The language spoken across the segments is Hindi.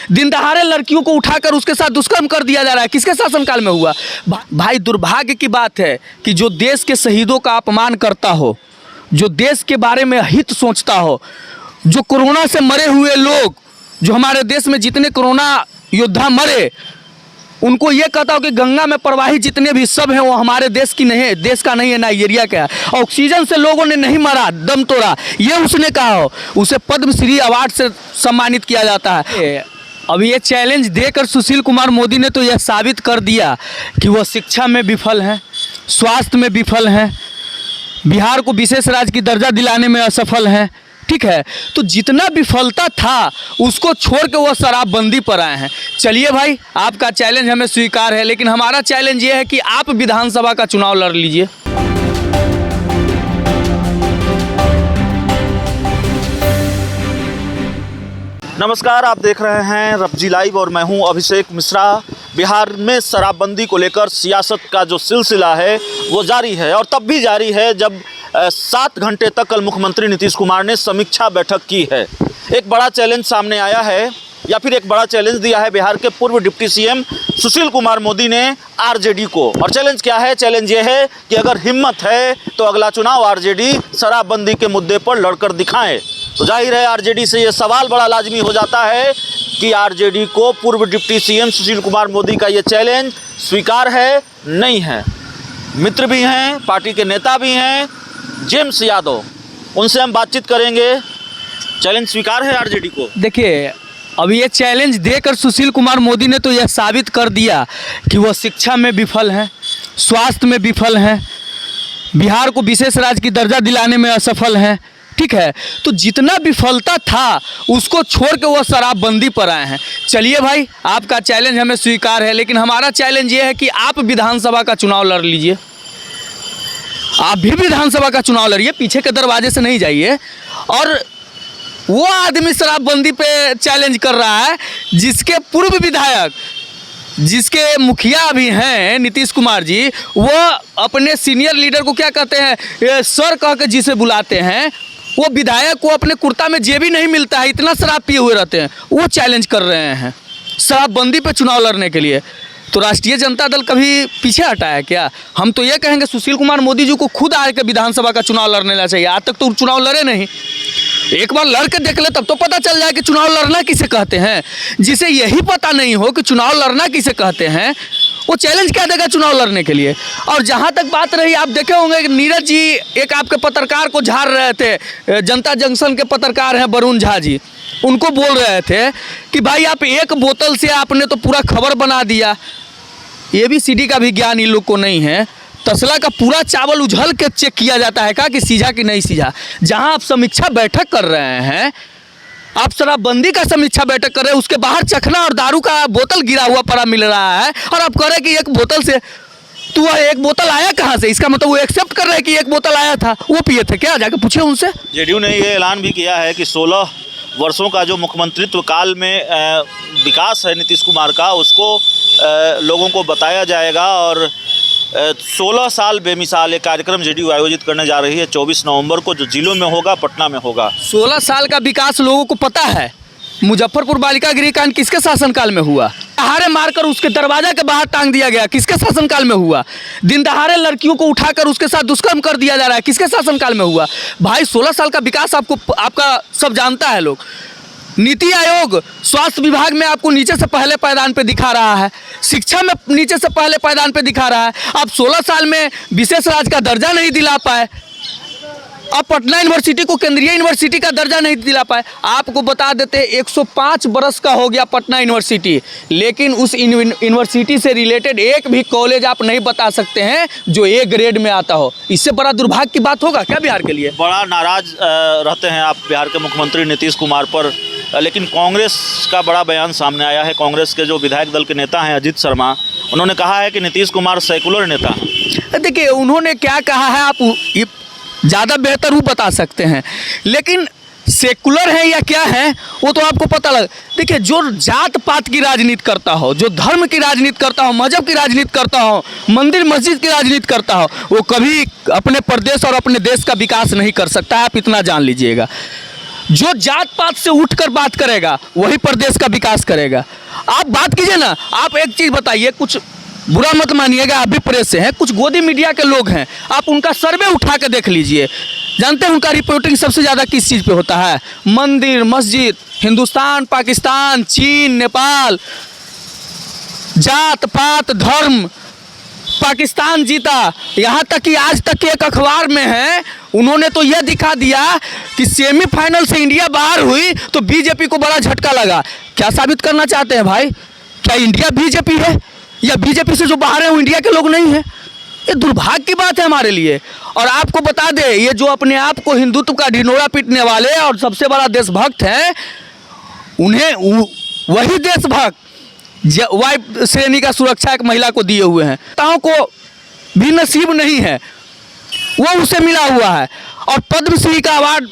दिन दहाड़े लड़कियों को उठाकर उसके साथ दुष्कर्म कर दिया जा रहा है। किसके शासनकाल में हुआ? भाई दुर्भाग्य की बात है कि जो देश के शहीदों का अपमान करता हो, जो देश के बारे में हित सोचता हो, जो कोरोना से मरे हुए लोग, जो हमारे देश में जितने कोरोना योद्धा मरे, उनको ये कहता हो कि गंगा में प्रवाहित जितने भी सब हैं वो हमारे देश की नहीं है, देश का नहीं है, नाइजीरिया का है। ऑक्सीजन से लोगों ने नहीं मरा, दम तोड़ा, ये उसने कहा हो, उसे पद्मश्री अवार्ड से सम्मानित किया जाता है। अब ये चैलेंज देकर सुशील कुमार मोदी ने तो यह साबित कर दिया कि वह शिक्षा में विफल हैं, स्वास्थ्य में विफल हैं, बिहार को विशेष राज्य की दर्जा दिलाने में असफल हैं। ठीक है, तो जितना विफलता था उसको छोड़ के वो शराबबंदी पर आए हैं। चलिए भाई, आपका चैलेंज हमें स्वीकार है, लेकिन हमारा चैलेंज ये है कि आप विधानसभा का चुनाव लड़ लीजिए। नमस्कार, आप देख रहे हैं रब्जी लाइव और मैं हूं अभिषेक मिश्रा। बिहार में शराबबंदी को लेकर सियासत का जो सिलसिला है वो जारी है, और तब भी जारी है जब 7 घंटे तक कल मुख्यमंत्री नीतीश कुमार ने समीक्षा बैठक की है। एक बड़ा चैलेंज सामने आया है, या फिर एक बड़ा चैलेंज दिया है बिहार के पूर्व डिप्टी सीएम सुशील कुमार मोदी ने आरजेडी को। और चैलेंज क्या है? चैलेंज ये है कि अगर हिम्मत है तो अगला चुनाव आरजेडी शराबबंदी के मुद्दे पर लड़कर दिखाएं। तो जाहिर है आरजेडी से ये सवाल बड़ा लाजमी हो जाता है कि आरजेडी को पूर्व डिप्टी सीएम सुशील कुमार मोदी का ये चैलेंज स्वीकार है, नहीं है। मित्र भी हैं, पार्टी के नेता भी हैं, जेम्स यादव, उनसे हम बातचीत करेंगे। चैलेंज स्वीकार है आरजेडी को? देखिए, अब ये चैलेंज देकर सुशील कुमार मोदी ने तो यह साबित कर दिया कि वह शिक्षा में विफल हैं, स्वास्थ्य में विफल हैं, बिहार को विशेष राज्य की दर्जा दिलाने में असफल हैं। ठीक है, तो जितना विफलता था उसको छोड़ के वो शराबबंदी पर आए हैं। चलिए भाई, आपका चैलेंज हमें स्वीकार है, लेकिन हमारा चैलेंज ये है कि आप विधानसभा का चुनाव लड़ लीजिए। आप भी विधानसभा का चुनाव लड़िए, पीछे के दरवाजे से नहीं जाइए। और वो आदमी शराबबंदी पे चैलेंज कर रहा है जिसके पूर्व विधायक, जिसके मुखिया भी हैं नीतीश कुमार जी, वो अपने सीनियर लीडर को क्या कहते हैं, सर कह के जिसे बुलाते हैं, वो विधायक को अपने कुर्ता में जेब ही नहीं मिलता है, इतना शराब पिए हुए रहते हैं। वो चैलेंज कर रहे हैं शराबबंदी पे चुनाव लड़ने के लिए। तो राष्ट्रीय जनता दल कभी पीछे हटा है क्या? हम तो ये कहेंगे सुशील कुमार मोदी जी को खुद आके विधानसभा का चुनाव लड़ने चाहिए। आज तक तो चुनाव लड़े नहीं, एक बार लड़ के देख ले, तब तो पता चल जाए कि चुनाव लड़ना किसे कहते हैं। जिसे यही पता नहीं हो कि चुनाव लड़ना किसे कहते हैं, वो चैलेंज क्या देगा चुनाव लड़ने के लिए? और जहाँ तक बात रही, आप देखे होंगे कि नीरज जी एक आपके पत्रकार को झाड़ रहे थे, जनता जंक्शन के पत्रकार हैं वरुण झा जी, उनको बोल रहे थे कि भाई आप एक बोतल से आपने तो पूरा खबर बना दिया। ABCD का भी ज्ञान इन लोग को नहीं है। तसला का पूरा चावल उझल के चेक किया जाता है कि सीझा कि नहीं सीझा। जहां आप समीक्षा बैठक कर रहे हैं, आप शराबबंदी का समीक्षा बैठक कर रहे हैं, उसके बाहर चखना और दारू का बोतल गिरा हुआ पड़ा मिल रहा है, और आप कह रहे हैं कि एक बोतल से, तो वह एक बोतल आया कहाँ से? इसका मतलब वो एक्सेप्ट कर रहे हैं कि एक बोतल आया था, वो पिए थे क्या? जाके पूछे उनसे। जेडीयू ने ये ऐलान भी किया है कि 16 वर्षों का जो मुख्यमंत्रित्व काल में विकास है नीतीश कुमार का, उसको लोगों को बताया जाएगा। और 16 साल बेमिसाल एक कार्यक्रम जेडीयू आयोजित करने जा रही है 24 नवंबर को, जो जिलों में होगा, पटना में होगा। 16 साल का विकास लोगों को पता है। मुजफ्फरपुर बालिका गृह कांड किसके शासनकाल में हुआ? दहाड़े मारकर उसके दरवाजा के बाहर टांग दिया गया, किसके शासनकाल में हुआ? दिन दहाड़े लड़कियों को उठाकर उसके साथ दुष्कर्म कर दिया जा रहा है, किसके शासनकाल में हुआ? भाई 16 साल का विकास आपका सब जानता है लोग। नीति आयोग स्वास्थ्य विभाग में आपको नीचे से पहले पायदान पे दिखा रहा है, शिक्षा में नीचे से पहले पायदान पे दिखा रहा है। आप 16 साल में विशेष राज्य का दर्जा नहीं दिला पाए, आप पटना यूनिवर्सिटी को केंद्रीय यूनिवर्सिटी का दर्जा नहीं दिला पाए। आपको बता देते 105 बरस का हो गया पटना यूनिवर्सिटी, लेकिन उस यूनिवर्सिटी से रिलेटेड एक भी कॉलेज आप नहीं बता सकते हैं जो A ग्रेड में आता हो। इससे बड़ा दुर्भाग्य की बात होगा क्या बिहार के लिए? बड़ा नाराज रहते हैं आप बिहार के मुख्यमंत्री नीतीश कुमार पर, लेकिन कांग्रेस का बड़ा बयान सामने आया है। कांग्रेस के जो विधायक दल के नेता हैं अजीत शर्मा, उन्होंने कहा है कि नीतीश कुमार सेकुलर नेता हैं। देखिए, उन्होंने क्या कहा है आप ज़्यादा बेहतर वो बता सकते हैं, लेकिन सेकुलर है या क्या है वो तो आपको पता लग। देखिए, जो जात पात की राजनीति करता हो, जो धर्म की राजनीति करता हो, मजहब की राजनीति करता हो, मंदिर मस्जिद की राजनीति करता हो, वो कभी अपने प्रदेश और अपने देश का विकास नहीं कर सकता है, आप इतना जान लीजिएगा। जो जात पात से उठकर बात करेगा वही प्रदेश का विकास करेगा। आप बात कीजिए ना, आप एक चीज़ बताइए, कुछ बुरा मत मानिएगा, आप भी प्रेस से हैं, कुछ गोदी मीडिया के लोग हैं, आप उनका सर्वे उठा के देख लीजिए। जानते हैं उनका रिपोर्टिंग सबसे ज़्यादा किस चीज़ पे होता है? मंदिर, मस्जिद, हिंदुस्तान, पाकिस्तान, चीन, नेपाल, जात पात, धर्म, पाकिस्तान जीता। यहाँ तक कि आज तक के एक अखबार में है, उन्होंने तो यह दिखा दिया कि सेमीफाइनल से इंडिया बाहर हुई तो बीजेपी को बड़ा झटका लगा। क्या साबित करना चाहते हैं भाई? क्या इंडिया बीजेपी है, या बीजेपी से जो बाहर है वो इंडिया के लोग नहीं है? ये दुर्भाग्य की बात है हमारे लिए। और आपको बता दें, ये जो अपने आप को हिंदुत्व का ढिंढोरा पीटने वाले और सबसे बड़ा देशभक्त हैं, उन्हें वही देशभक्त वायु श्रेणी का सुरक्षा एक महिला को दिए हुए हैं। ताओं को भी नसीब नहीं है, वो उसे मिला हुआ है, और पद्मश्री का अवार्ड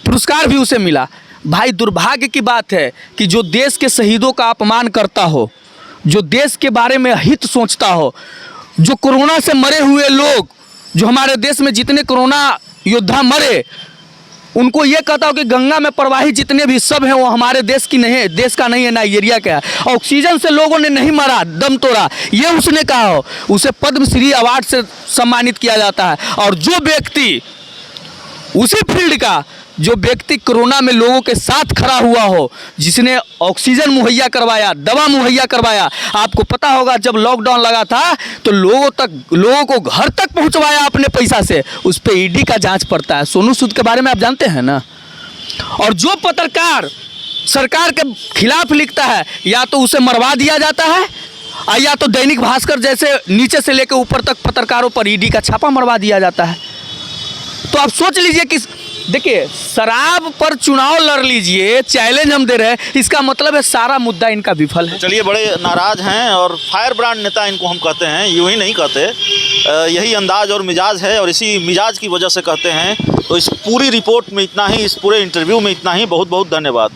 पुरस्कार भी उसे मिला। भाई दुर्भाग्य की बात है कि जो देश के शहीदों का अपमान करता हो, जो देश के बारे में हित सोचता हो, जो कोरोना से मरे हुए लोग, जो हमारे देश में जितने कोरोना योद्धा मरे, उनको ये कहता हो कि गंगा में प्रवाही जितने भी सब हैं वो हमारे देश की नहीं है, देश का नहीं है, नाइजीरिया का है। ऑक्सीजन से लोगों ने नहीं मरा, दम तोड़ा, ये उसने कहा हो, उसे पद्मश्री अवार्ड से सम्मानित किया जाता है। और जो व्यक्ति उसी फील्ड का, जो व्यक्ति कोरोना में लोगों के साथ खड़ा हुआ हो, जिसने ऑक्सीजन मुहैया करवाया, दवा मुहैया करवाया, आपको पता होगा जब लॉकडाउन लगा था तो लोगों को घर तक पहुंचवाया अपने पैसा से, उस पर ईडी का जांच पड़ता है। सोनू सूद के बारे में आप जानते हैं ना। और जो पत्रकार सरकार के खिलाफ लिखता है, या तो उसे मरवा दिया जाता है, या तो दैनिक भास्कर जैसे नीचे से लेकर ऊपर तक पत्रकारों पर ईडी का छापा मरवा दिया जाता है। तो आप सोच लीजिए कि देखिए, शराब पर चुनाव लड़ लीजिए, चैलेंज हम दे रहे हैं, इसका मतलब है सारा मुद्दा इनका विफल है। चलिए, बड़े नाराज हैं और फायर ब्रांड नेता इनको हम कहते हैं, यूं ही नहीं कहते, यही अंदाज और मिजाज है, और इसी मिजाज की वजह से कहते हैं। तो इस पूरी रिपोर्ट में इतना ही, इस पूरे इंटरव्यू में इतना ही। बहुत बहुत धन्यवाद।